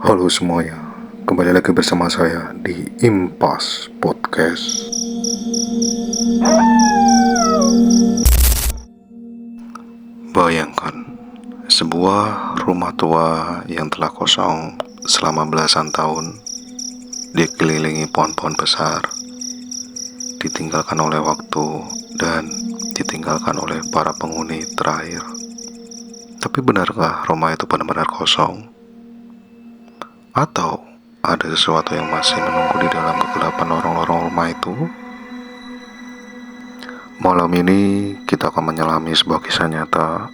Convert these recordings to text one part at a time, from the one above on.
Halo semuanya, kembali lagi bersama saya di Impas Podcast. Bayangkan sebuah rumah tua yang telah kosong selama belasan tahun, dikelilingi pohon-pohon besar, ditinggalkan oleh waktu dan ditinggalkan oleh para penghuni terakhir. Tapi benarkah rumah itu benar-benar kosong? Atau ada sesuatu yang masih menunggu di dalam kegelapan lorong-lorong rumah itu? Malam ini kita akan menyelami sebuah kisah nyata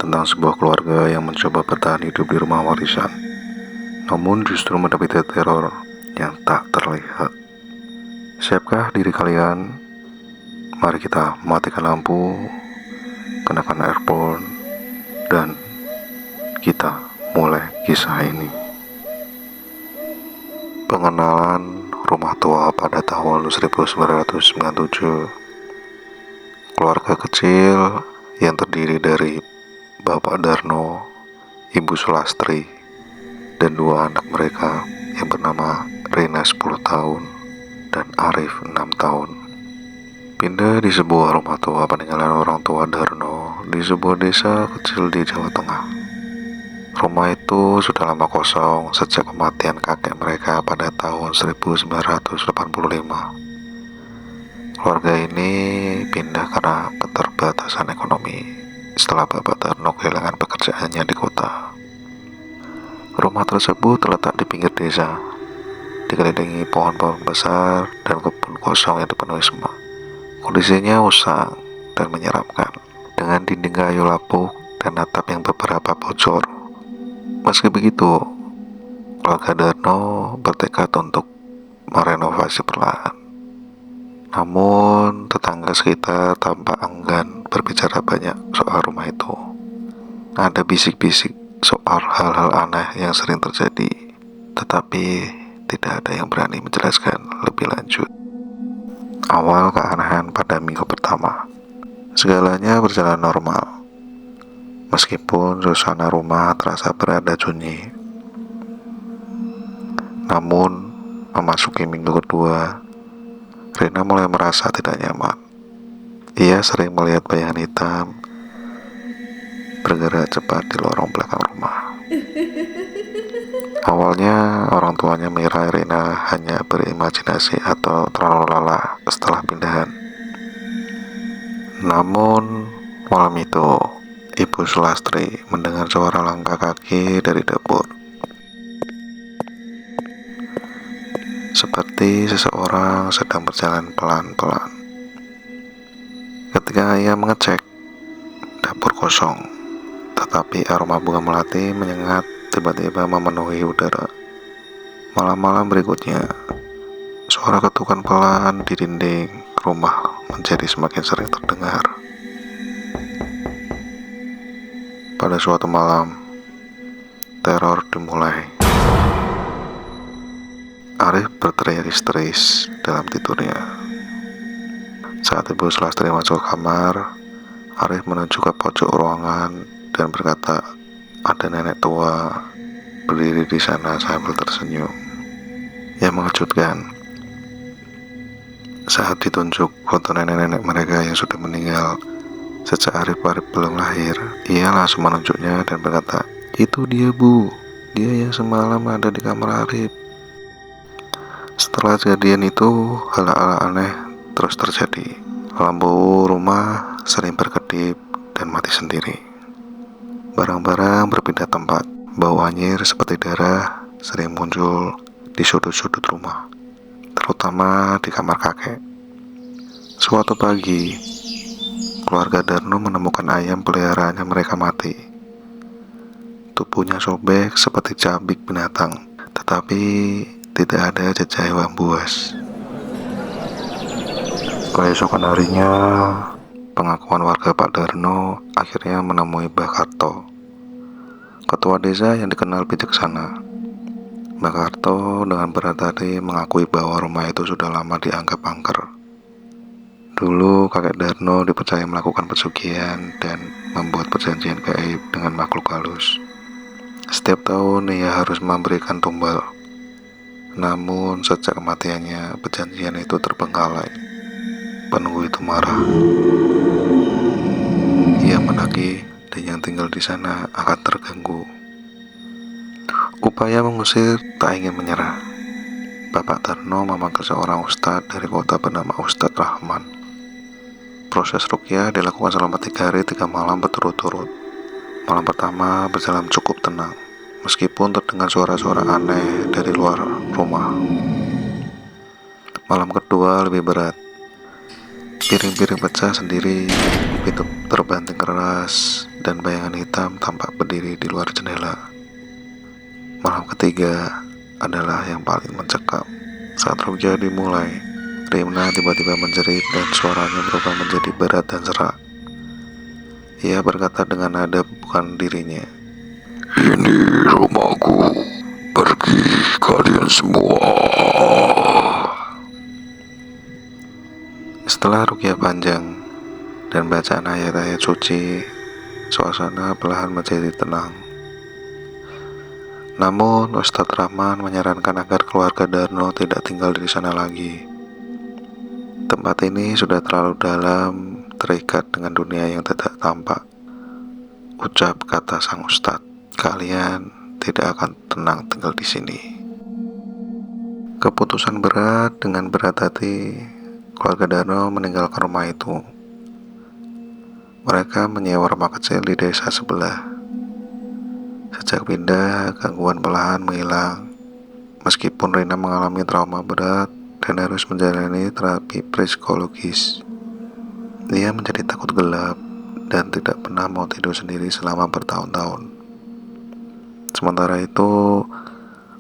tentang sebuah keluarga yang mencoba bertahan hidup di rumah warisan, namun justru mendapat teror yang tak terlihat. Siapkah diri kalian? Mari kita matikan lampu, kenakan earphone, dan kita mulai kisah ini. Pengenalan rumah tua pada tahun 1997. Keluarga kecil yang terdiri dari Bapak Darno, Ibu Sulastri, dan dua anak mereka yang bernama Rina 10 tahun dan Arif 6 tahun. Pindah di sebuah rumah tua peninggalan orang tua Darno di sebuah desa kecil di Jawa Tengah. Rumah itu sudah lama kosong sejak kematian kakek mereka pada tahun 1985. Keluarga ini pindah karena keterbatasan ekonomi setelah Bapak Darno kehilangan pekerjaannya di kota. Rumah tersebut terletak di pinggir desa, dikelilingi pohon-pohon besar dan kebun kosong yang dipenuhi semak. Kondisinya usang dan menyeramkan, dengan dinding kayu lapuk dan atap yang beberapa bocor. Meski begitu, keluarga Darno bertekad untuk merenovasi perlahan. Namun, tetangga sekitar tampak enggan berbicara banyak soal rumah itu. Ada bisik-bisik soal hal-hal aneh yang sering terjadi, tetapi tidak ada yang berani menjelaskan lebih lanjut. Awal keanehan pada minggu pertama, segalanya berjalan normal. Meskipun suasana rumah terasa berada sunyi. Namun, memasuki minggu kedua, Rina mulai merasa tidak nyaman. Ia sering melihat bayangan hitam bergerak cepat di lorong belakang rumah. Awalnya orang tuanya mengira Rina hanya berimajinasi atau terlalu lelah setelah pindahan. Namun malam itu Ibu Sulastri mendengar suara langkah kaki dari dapur, seperti seseorang sedang berjalan pelan-pelan. Ketika ia mengecek, dapur kosong, tetapi aroma bunga melati menyengat tiba-tiba memenuhi udara. Malam-malam berikutnya, suara ketukan pelan di dinding rumah menjadi semakin sering terdengar. Pada suatu malam, teror dimulai. Arif berteriak histeris dalam tidurnya. Saat Ibu Sulastri masuk ke kamar, Arif menuju ke pojok ruangan dan berkata, ada nenek tua berdiri di sana sambil tersenyum. Yang mengejutkan, saat ditunjuk foto nenek-nenek mereka yang sudah meninggal sejak Arif belum lahir, ia langsung menunjuknya dan berkata, itu dia Bu, dia yang semalam ada di kamar Arif. Setelah kejadian itu, hal-hal aneh terus terjadi. Lampu rumah sering berkedip dan mati sendiri. Barang-barang berpindah tempat. Bau anyir seperti darah sering muncul di sudut-sudut rumah, terutama di kamar kakek. Suatu pagi, keluarga Darno menemukan ayam peliharaannya mereka mati. Tubuhnya sobek seperti cabik binatang, tetapi tidak ada jejak hewan buas. Keesokan harinya, pengakuan warga Pak Darno akhirnya menemui Mbah Karto, ketua desa yang dikenal bijaksana. Mbah Karto dengan berat hati mengakui bahwa rumah itu sudah lama dianggap angker. Dulu kakek Darno dipercaya melakukan pesugihan dan membuat perjanjian gaib dengan makhluk halus. Setiap tahun ia harus memberikan tumbal. Namun sejak kematiannya, perjanjian itu terbengkalai. Penunggu itu marah. Ia menagih dan yang tinggal di sana akan terganggu. Upaya mengusir tak ingin menyerah. Bapak Darno memanggil seorang ustadz dari kota bernama Ustadz Rahman. Proses ruqyah dilakukan selama 3 hari 3 malam berturut-turut. Malam pertama berjalan cukup tenang, meskipun terdengar suara-suara aneh dari luar rumah. Malam kedua lebih berat. Piring-piring pecah sendiri, pintu terbanting keras, dan bayangan hitam tampak berdiri di luar jendela. Malam ketiga adalah yang paling mencekam. Saat ruqyah dimulai, Rimna tiba-tiba menjerit dan suaranya berubah menjadi berat dan serak. Ia berkata dengan nada bukan dirinya. Ini rumahku, pergi kalian semua. Setelah ruqyah panjang dan bacaan ayat-ayat suci, suasana perlahan menjadi tenang. Namun Ustadz Rahman menyarankan agar keluarga Darno tidak tinggal di sana lagi. Tempat ini sudah terlalu dalam terikat dengan dunia yang tidak tampak. Ucap kata sang ustadz, kalian tidak akan tenang tinggal di sini. Keputusan berat. Dengan berat hati, keluarga Darno meninggalkan rumah itu. Mereka menyewa rumah kecil di desa sebelah. Sejak pindah, gangguan perlahan menghilang. Meskipun Rina mengalami trauma berat dan harus menjalani terapi psikologis, dia menjadi takut gelap dan tidak pernah mau tidur sendiri selama bertahun-tahun. Sementara itu,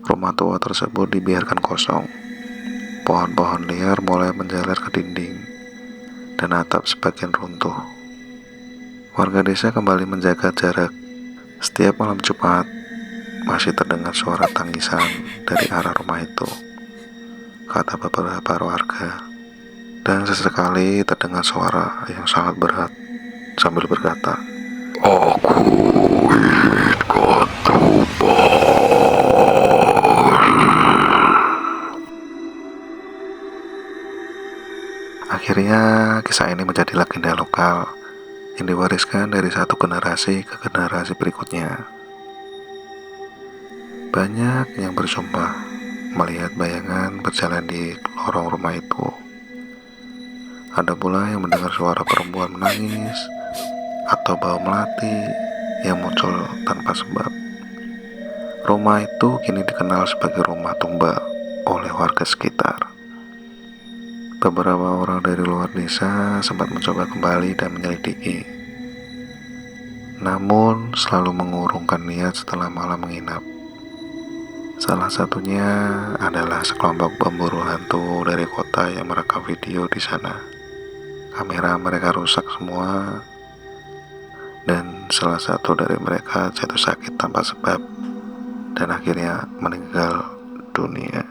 rumah tua tersebut dibiarkan kosong. Pohon-pohon liar mulai menjalar ke dinding dan atap sebagian runtuh. Warga desa kembali menjaga jarak. Setiap malam Jumat masih terdengar suara tangisan dari arah rumah itu, kata beberapa warga. Dan sesekali terdengar suara yang sangat berat sambil berkata, Aku inginkan tumbal. Akhirnya kisah ini menjadi legenda lokal yang diwariskan dari satu generasi ke generasi berikutnya. Banyak yang bersumpah melihat bayangan berjalan di lorong rumah itu. Ada pula yang mendengar suara perempuan menangis atau bau melati yang muncul tanpa sebab. Rumah itu kini dikenal sebagai rumah tumbal oleh warga sekitar. Beberapa orang dari luar desa sempat mencoba kembali dan menyelidiki, namun selalu mengurungkan niat setelah malam menginap. Salah satunya adalah sekelompok pemburu hantu dari kota yang merekam video di sana. Kamera mereka rusak semua, dan salah satu dari mereka jatuh sakit tanpa sebab dan akhirnya meninggal dunia.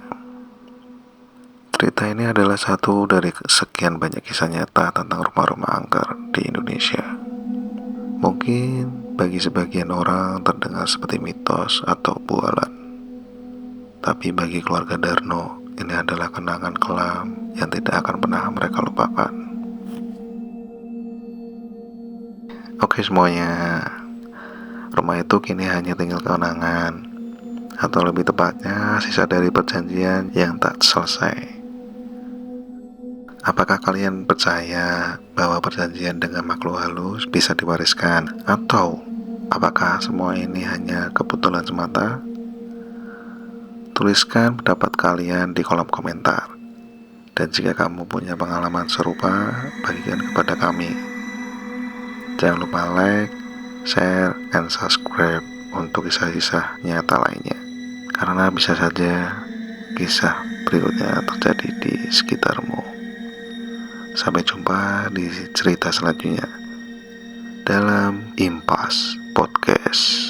Cerita ini adalah satu dari sekian banyak kisah nyata tentang rumah-rumah angker di Indonesia. Mungkin bagi sebagian orang terdengar seperti mitos atau bualan, tapi bagi keluarga Darno, ini adalah kenangan kelam yang tidak akan pernah mereka lupakan. Oke semuanya, rumah itu kini hanya tinggal kenangan, atau lebih tepatnya sisa dari perjanjian yang tak selesai. Apakah kalian percaya bahwa perjanjian dengan makhluk halus bisa diwariskan? Atau apakah semua ini hanya kebetulan semata? Tuliskan pendapat kalian di kolom komentar. Dan jika kamu punya pengalaman serupa, bagikan kepada kami. Jangan lupa like, share, and subscribe untuk kisah-kisah nyata lainnya. Karena bisa saja kisah berikutnya terjadi di sekitarmu. Sampai jumpa di cerita selanjutnya dalam Impas Podcast.